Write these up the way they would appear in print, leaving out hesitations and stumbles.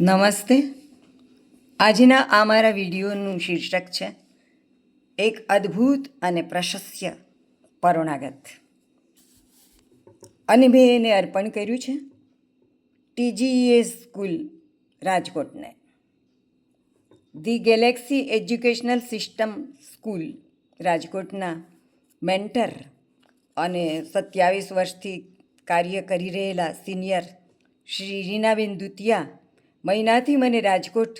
નમસ્તે. આજના આ મારા વિડીયોનું શીર્ષક છે એક અદ્ભુત અને પ્રશસ્ય પરોણાગત, અને મેં એને અર્પણ કર્યું છે TGES સ્કૂલ રાજકોટને, the galaxy educational system school રાજકોટના મેન્ટર અને 27 વર્ષથી કાર્ય કરી રહેલા સિનિયર શ્રી રીનાબેન દુતિયા મહિનાથી મને રાજકોટ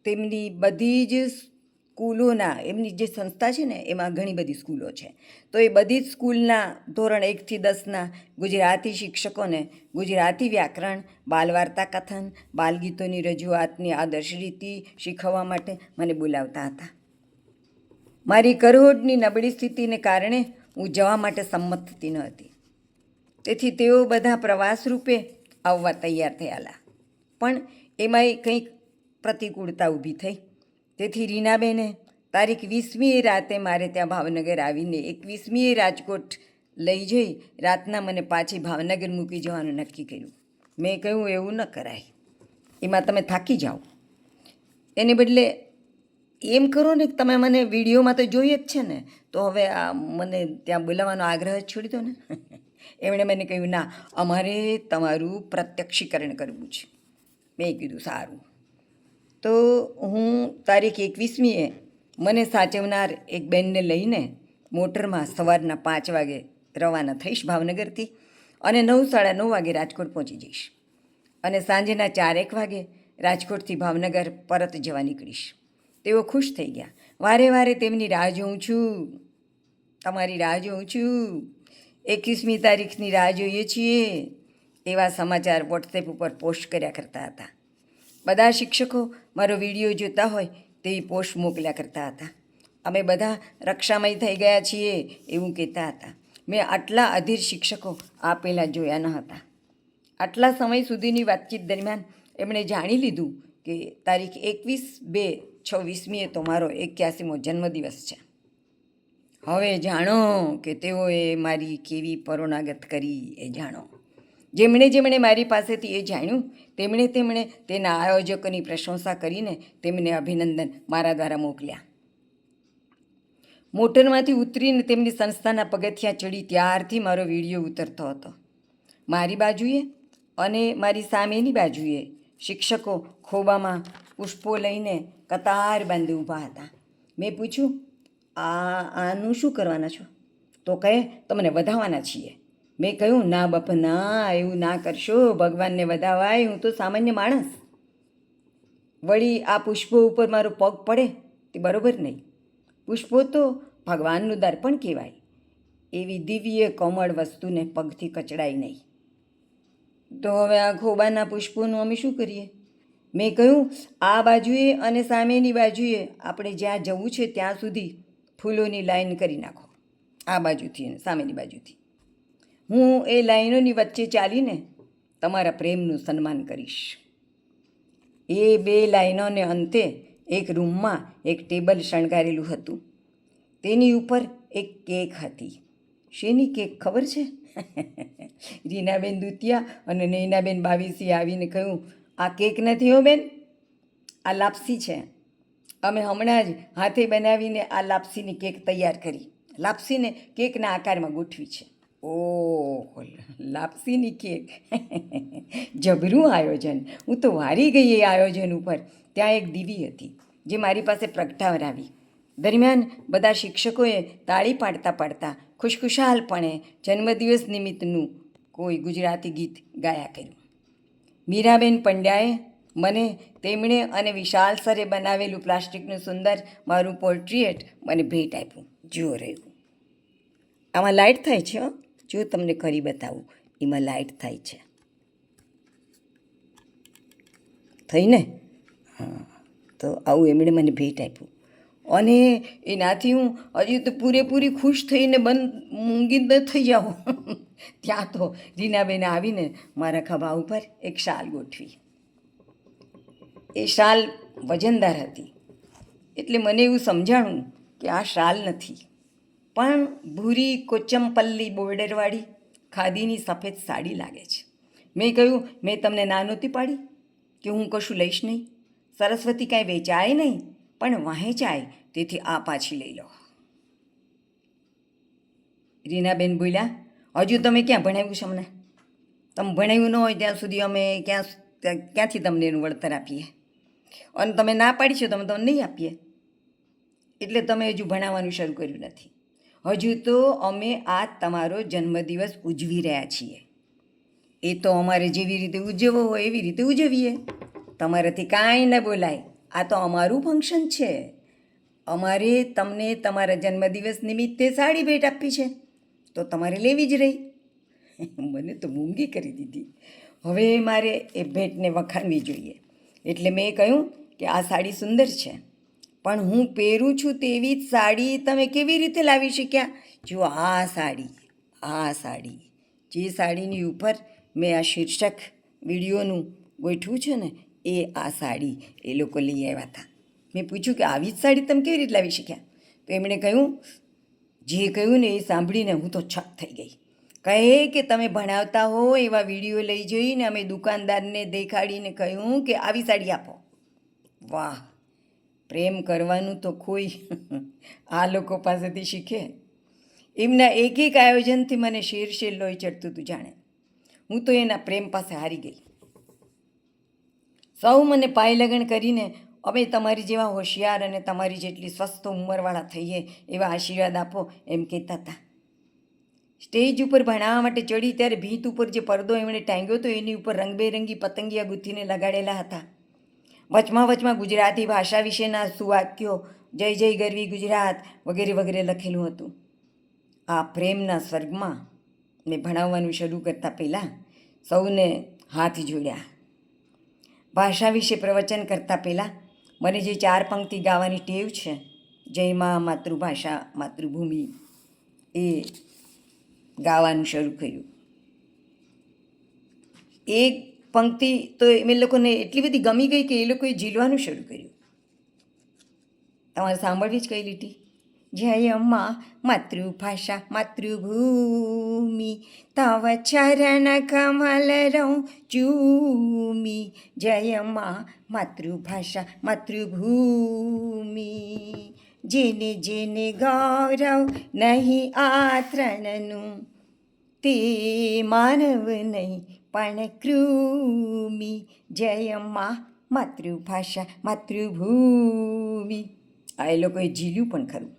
તેમની બધી જ સ્કૂલોના, એમની જે સંસ્થા છે ને એમાં ઘણી બધી સ્કૂલો છે, તો એ બધી જ સ્કૂલના ધોરણ 1 થી 10ના ગુજરાતી શિક્ષકોને ગુજરાતી વ્યાકરણ, બાલવાર્તા કથન, બાલગીતોની રજૂઆતની આદર્શ રીતિ શીખવવા માટે મને બોલાવતા હતા. મારી કરોડની નબળી સ્થિતિને કારણે હું જવા માટે સંમત થતી ન હતી, તેથી તેઓ બધા પ્રવાસ રૂપે આવવા તૈયાર થયેલા, પણ એમાંય કંઈક પ્રતિકૂળતા ઊભી થઈ. તેથી રીનાબેને તારીખ 20મીએ રાતે મારે ત્યાં ભાવનગર આવીને 21મીએ રાજકોટ લઈ જઈ રાતના મને પાછી ભાવનગર મૂકી જવાનું નક્કી કર્યું. મેં કહ્યું એવું ન કરાય, એમાં તમે થાકી જાઓ, એને બદલે એમ કરો ને, તમે મને વિડીયોમાં તો જોઈએ જ છે ને, તો હવે આ મને ત્યાં બોલાવવાનો આગ્રહ છોડી દો ને. એમણે મને કહ્યું, ના, અમારે તમારું પ્રત્યક્ષીકરણ કરવું છે. મેં કીધું સારું. તો હું તારીખ 21મીએ મને સાચવનાર એક બેનને લઈને મોટરમાં સવારના 5 વાગે રવાના થઈશ ભાવનગરથી, અને 9:30 વાગે રાજકોટ પહોંચી જઈશ, અને સાંજના 4-1 વાગે રાજકોટથી ભાવનગર પરત જવા નીકળીશ. તેઓ ખુશ થઈ ગયા. વારે વારે તેમની રાહ જોઉં છું, તમારી રાહ જોઉં છું, 21મી તારીખની રાહ જોઈએ છીએ, એવા સમાચાર વોટ્સએપ ઉપર પોસ્ટ કર્યા કરતા હતા. બધા શિક્ષકો મારો વિડીયો જોતા હોય તેવી પોસ્ટ મોકલ્યા કરતા હતા. અમે બધા રક્ષામય થઈ ગયા છીએ એવું કહેતા હતા. મેં આટલા અધીર શિક્ષકો આ પહેલાં જોયા ન હતા. આટલા સમય સુધીની વાતચીત દરમિયાન એમણે જાણી લીધું કે તારીખ 21/2/26મીએ તો મારો 81મો જન્મદિવસ છે. હવે જાણો કે તેઓએ મારી કેવી પરોણાગત કરી, એ જાણો. જેમણે મારી પાસેથી એ જાણ્યું તેમણે તેના આયોજકોની પ્રશંસા કરીને તેમને અભિનંદન મારા દ્વારા મોકલ્યા. મોટરમાંથી ઉતરીને તેમની સંસ્થાના પગથિયાં ચડી ત્યારથી મારો વિડીયો ઉતરતો હતો. મારી બાજુએ અને મારી સામેની બાજુએ શિક્ષકો ખોબામાં પુષ્પો લઈને કતાર બાંધી ઊભા હતા. મેં પૂછ્યું, આનું શું કરવાના છો? તો કહે, તમને વધાવવાના છીએ. મેં કહ્યું, ના બાપ ના, એવું ના કરશો, ભગવાનને વધાવાય, હું તો સામાન્ય માણસ. વળી આ પુષ્પો ઉપર મારો પગ પડે તે બરોબર નહીં. પુષ્પો તો ભગવાનનું દર્પણ કહેવાય, એવી દિવ્ય કોમળ વસ્તુને પગથી કચડાય નહીં. તો હવે આ ખોબાના પુષ્પોનું અમે શું કરીએ? મેં કહ્યું, આ બાજુએ અને સામેની બાજુએ આપણે જ્યાં જવું છે ત્યાં સુધી ફૂલોની લાઈન કરી નાખો, આ બાજુથી અને સામેની બાજુથી. હું એ લાઈનોની વચ્ચે ચાલીને તમારા પ્રેમનું સન્માન કરીશ. એ 2 લાઈનોને અંતે એક રૂમમાં એક ટેબલ શણગારેલું હતું. તેની ઉપર એક કેક હતી. શેની કેક ખબર છે? રીનાબેન દુતિયા અને નૈનાબેન બાવીસી આવીને કહ્યું, આ કેક નથી હો બેન, આ લાપસી છે. અમે હમણાં જ હાથે બનાવીને આ લાપસીની કેક તૈયાર કરી. લાપસીને કેકના આકારમાં ગોઠવી છે. ઓહ, લાપસીની કેક! જબરું આયોજન! હું તો વારી ગઈ એ આયોજન ઉપર. ત્યાં એક દીવી હતી જે મારી પાસે પ્રગટાવરાવી. દરમિયાન બધા શિક્ષકોએ તાળી પાડતા પાડતા ખુશખુશાલપણે જન્મદિવસ નિમિત્તનું કોઈ ગુજરાતી ગીત ગાયા કર્યું. મીરાબેન પંડ્યાએ મને તેમણે અને વિશાલ સરે બનાવેલું પ્લાસ્ટિકનું સુંદર મારું પોર્ટ્રેટ મને ભેટ આપ્યું. જુઓ રહ્યું, આમાં લાઇટ થાય છે. જો તમને કરી બતાવું, એમાં લાઇટ થાય છે. થઈ ને? હા, તો આવું એમણે મને ભેટ આપ્યું, અને એનાથી હું હજી તો પૂરેપૂરી ખુશ થઈને મૂંગી ન થઈ જાઉં. ત્યાં તો રીનાબેને આવીને મારા ખભા ઉપર એક શાલ ગોઠવી. એ શાલ વજનદાર હતી, એટલે મને એવું સમજાણું કે આ શાલ નથી, પણ ભૂરી કોચમપલ્લી બોર્ડરવાળી ખાદીની સફેદ સાડી લાગે છે. મેં કહ્યું, મેં તમને ના નહોતી પાડી? કે હું કશું લઈશ નહીં, સરસ્વતી કાંઈ વેચાય નહીં પણ વહેંચાય, તેથી આ પાછી લઈ લો. રીનાબેન બોલ્યા, હજુ તમે ક્યાં ભણાવ્યું છે અમને? તમે ભણાવ્યું ન હોય ત્યાં સુધી અમે ક્યાંથી તમને એનું વળતર આપીએ? અને તમે ના પાડી છે, તમે તમને નહીં આપીએ, એટલે તમે હજુ ભણાવવાનું શરૂ કર્યું નથી. હજુ તો અમે આ તમારો જન્મદિવસ ઉજવી રહ્યા છીએ. એ તો અમારે જેવી રીતે ઉજવવો હોય એવી રીતે ઉજવીએ, તમારાથી કાંઈ ન બોલાય. આ તો અમારું ફંક્શન છે. અમારે તમને તમારા જન્મદિવસ નિમિત્તે સાડી ભેટ આપી છે, તો તમારે લેવી જ રહી. મને તો મૂંગી કરી દીધી. હવે મારે એ ભેટને વખાણવી જોઈએ. એટલે મેં કહ્યું કે આ સાડી સુંદર છે, પણ હું પહેરું છું તેવી જ સાડી તમે કેવી રીતે લાવી શક્યા? જો આ સાડી જે સાડીની ઉપર મેં આ શીર્ષક વિડીયોનું ગોઠવું છે ને, એ આ સાડી એ લોકો લઈ આવ્યા હતા. મેં પૂછ્યું કે આવી જ સાડી તમે કેવી રીતે લાવી શક્યા? તો એમણે કહ્યું, જે કહ્યું ને એ સાંભળીને હું તો છક થઈ ગઈ. કહે કે તમે ભણાવતા હો એવા વિડીયો લઈ જઈને અમે દુકાનદારને દેખાડીને કહ્યું કે આવી સાડી આપો. વાહ, પ્રેમ કરવાનું તો કોઈ આ લોકો પાસેથી શીખે. એમના એક એક આયોજનથી મને શેર લોહી ચડતું હતું જાણે. હું તો એના પ્રેમ પાસે હારી ગઈ. સૌ મને પાય લગન કરીને અમે તમારી જેવા હોશિયાર અને તમારી જેટલી સ્વસ્થ ઉંમરવાળા થઈએ એવા આશીર્વાદ આપો એમ કહેતા હતા. સ્ટેજ ઉપર ભણાવવા માટે ચડી ત્યારે ભીત ઉપર જે પડદો એમણે ટાંગ્યો હતો એની ઉપર રંગબેરંગી પતંગિયા ગૂંથીને લગાડેલા હતા. વચમાં ગુજરાતી ભાષા વિશેના સુવાક્યો, જય જય ગરવી ગુજરાત વગેરે વગેરે લખેલું હતું. આ પ્રેમના સ્વર્ગમાં મેં ભણાવવાનું શરૂ કરતાં પહેલાં સૌને હાથ જોડ્યા. ભાષા વિશે પ્રવચન કરતાં પહેલાં મને જે 4 પંક્તિ ગાવાની ટેવ છે, જય મા, માતૃભાષા, માતૃભૂમિ, એ ગાવાનું શરૂ કર્યું. એક પંક્તિ તો એ લોકોને એટલી બધી ગમી ગઈ કે એ લોકોએ ઝીલવાનું શરૂ કર્યું. તમારે સાંભળવી જ કઈ લીટી? જય મા, માતૃભાષા, માતૃભૂમિ, તવ ચરણ કમલ રૌ ચૂમી. જય મા, માતૃભાષા, માતૃભૂમિ, જેને જેને ગૌરવ નહીં આ ત્રણનું, તે માનવ નહીં પણ કૃમિ. જય મા, માતૃભાષા, માતૃભૂમિ. આ એ લોકોએ ઝીલ્યું પણ ખરું.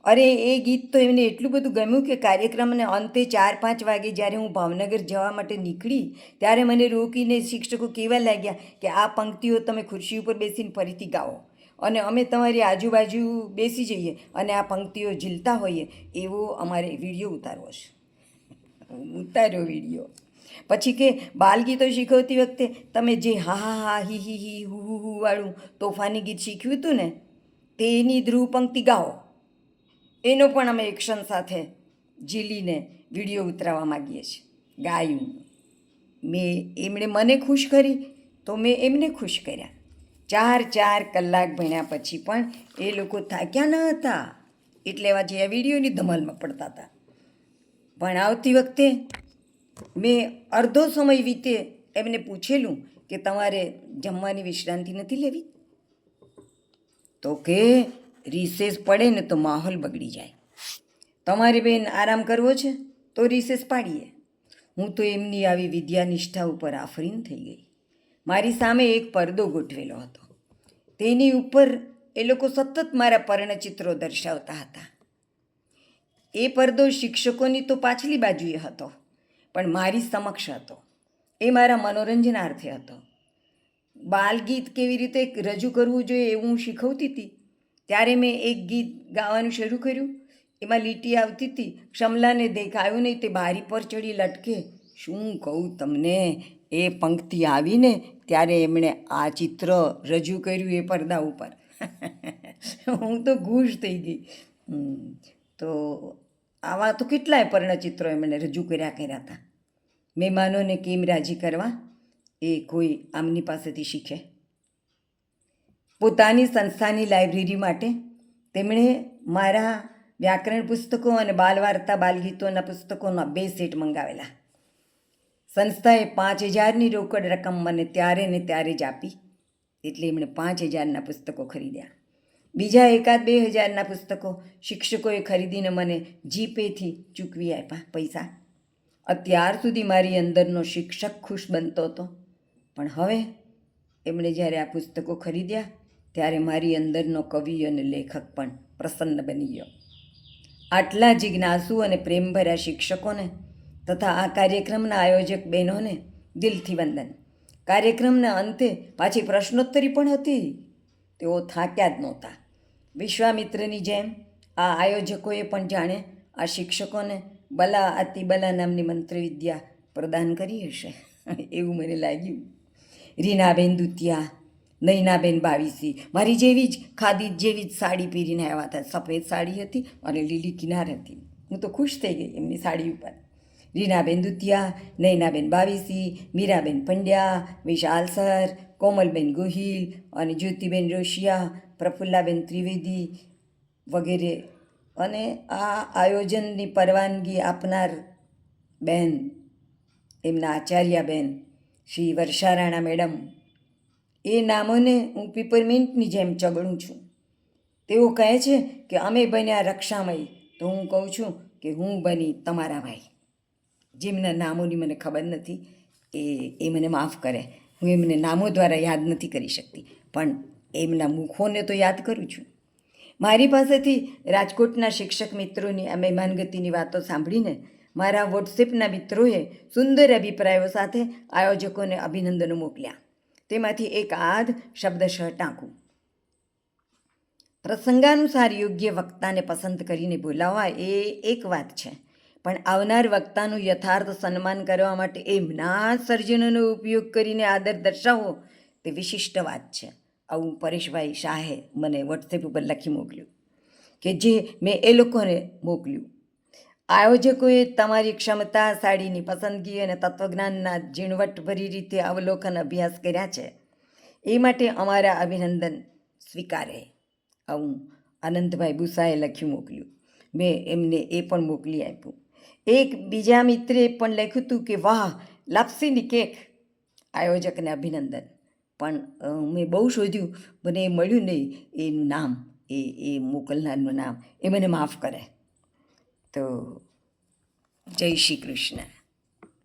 અરે એ ગીત તો એમને એટલું બધું ગમ્યું કે કાર્યક્રમને અંતે 4-5 વાગે જ્યારે હું ભાવનગર જવા માટે નીકળી ત્યારે મને રોકીને શિક્ષકો કહેવા લાગ્યા કે આ પંક્તિઓ તમે ખુરશી ઉપર બેસીને ફરીથી ગાઓ અને અમે તમારી આજુબાજુ બેસી જઈએ અને આ પંક્તિઓ ઝીલતા હોઈએ એવો અમારે વિડીયો ઉતારવો છે. ઉતાર્યો વિડીયો. પછી કે બાલગીતો શીખવતી વખતે તમે જે હા હા હા હી હી હી હુ હુ વાળું તોફાની ગીત શીખ્યું હતું ને, તેની ધ્રુવ પંક્તિ ગાઓ. એનો પણ અમે એક્શન સાથે ઝીલીને વિડીયો ઉતરાવવા માગીએ છીએ. ગાયું. એમણે મને ખુશ કરી તો મેં એમને ખુશ કર્યા. 4 કલાક ભણ્યા પછી પણ એ લોકો થાક્યા ન હતા, એટલે એવા જે વિડીયોની ધમાલમાં પડતા હતા. ભણાવતી વખતે મેં અડધો સમય વીતે એમને પૂછેલું કે તમારે જમવાની વિશ્રાંતિ નથી લેવી? તો કે રિસેસ પડે ને તો માહોલ બગડી જાય. તમારે બેન આરામ કરવો છે તો રિસેસ પાડીએ. હું તો એમની આવી વિદ્યાનિષ્ઠા ઉપર આફરીન થઈ ગઈ. મારી સામે એક પડદો ગોઠવેલો હતો. તેની ઉપર એ લોકો સતત મારા પર્ણચિત્રો દર્શાવતા હતા. એ પડદો શિક્ષકોની તો પાછલી બાજુએ હતો, પણ મારી સમક્ષ હતો. એ મારા મનોરંજનાર્થે હતો. બાલગીત કેવી રીતે રજૂ કરવું જોઈએ એવું હું શીખવતી હતી. ત્યારે મેં એક ગીત ગાવાનું શરૂ કર્યું. એમાં લીટી આવતી હતી, ક્ષમલાને દેખાયું નહીં તે બારી પર ચડી લટકે. શું કહું તમને, એ પંક્તિ આવીને ત્યારે એમણે આ ચિત્ર રજૂ કર્યું એ પડદા ઉપર. હું તો ખુશ થઈ ગઈ. તો આવા તો કેટલાય પર્ણચિત્રો એમણે રજૂ કર્યા હતા. મહેમાનોને કેમ રાજી કરવા એ કોઈ આમની પાસેથી શીખે. પોતાની સંસ્થાની લાઇબ્રેરી માટે તેમણે મારા વ્યાકરણ પુસ્તકો અને બાલવાર્તા બાલગીતોના પુસ્તકોના 2 સેટ મંગાવેલા. સંસ્થાએ 5,000ની રોકડ રકમ મને ત્યારે ને ત્યારે જ આપી, એટલે એમણે 5,000ના પુસ્તકો ખરીદ્યા. બીજા 1,000-2,000ના પુસ્તકો શિક્ષકોએ ખરીદીને મને જીપેથી ચૂકવી આપ્યા પૈસા. અત્યાર સુધી મારી અંદરનો શિક્ષક ખુશ બનતો હતો, પણ હવે એમણે જ્યારે આ પુસ્તકો ખરીદ્યા ત્યારે મારી અંદરનો કવિ અને લેખક પણ પ્રસન્ન બની ગયો. આટલા જિજ્ઞાસુ અને પ્રેમભર્યા શિક્ષકોને તથા આ કાર્યક્રમના આયોજક બહેનોને દિલથી વંદન. કાર્યક્રમના અંતે પાછી પ્રશ્નોત્તરી પણ હતી. તેઓ થાક્યા જ નહોતા. વિશ્વામિત્રની જેમ આ આયોજકોએ પણ જાણે આ શિક્ષકોને બલા અતિબલા નામની મંત્રવિદ્યા પ્રદાન કરી હશે એવું મને લાગ્યું. રીનાબેન દુતિયા, નૈનાબેન બાવીસી મારી જેવી જ ખાદી જેવી જ સાડી પહેરીને આવ્યા હતા. સફેદ સાડી હતી અને લીલી કિનાર હતી. હું તો ખુશ થઈ ગઈ એમની સાડી ઉપર. રીનાબેન દુતિયા, નૈનાબેન બાવીસી, મીરાબેન પંડ્યા, વિશાલ સર, કોમલબેન ગોહિલ અને જ્યોતિબેન રોશિયા, પ્રફુલ્લાબેન ત્રિવેદી વગેરે. અને આ આયોજનની પરવાનગી આપનાર બેન, એમના આચાર્યબેન શ્રી વર્ષારાણા મેડમ, એ નામોને હું પીપરમિન્ટની જેમ ચગડું છું. તેઓ કહે છે કે અમે બન્યા રક્ષામય, તો હું કહું છું કે હું બની તમારા ભાઈ. જેમના નામોની મને ખબર નથી એ મને માફ કરે. હું એમને નામો દ્વારા યાદ નથી કરી શકતી, પણ એમના મુખોને તો યાદ કરું છું. મારી પાસેથી રાજકોટના શિક્ષક મિત્રોની આ મહેમાનગતિની વાતો સાંભળીને મારા વોટ્સએપના મિત્રોએ સુંદર અભિપ્રાયો સાથે આયોજકોને અભિનંદનો મોકલ્યા. તેમાંથી એક આદ શબ્દશઃ ટાંકું. પ્રસંગાનુસાર યોગ્ય વક્તાને પસંદ કરીને બોલાવવા એ એક વાત છે, પણ આવનાર વક્તાનું યથાર્થ સન્માન કરવા માટે એમના સર્જનોનો ઉપયોગ કરીને આદર દર્શાવવો તે વિશિષ્ટ વાત છે. આવું પરેશભાઈ શાહે મને વોટ્સએપ ઉપર લખી મોકલ્યું કે જે મેં એ લોકોને મોકલ્યું. આયોજકોએ તમારી ક્ષમતા સાડીની પસંદગી અને તત્વજ્ઞાનના ઝીણવટભરી રીતે અવલોકન અભ્યાસ કર્યા છે, એ માટે અમારા અભિનંદન સ્વીકારે. આવું આનંદભાઈ બુસાએ લખ્યું મોકલ્યું. મેં એમને એ પણ મોકલી આપ્યું. એક બીજા મિત્રે પણ લખ્યું હતું કે વાહ, લાપસીની કેક. આયોજકને અભિનંદન. પણ મેં બહુ શોધ્યું, મને એ મળ્યું નહીં એનું નામ, એ મોકલનારનું નામ. એ મને માફ કરે. તો જય શ્રી કૃષ્ણ.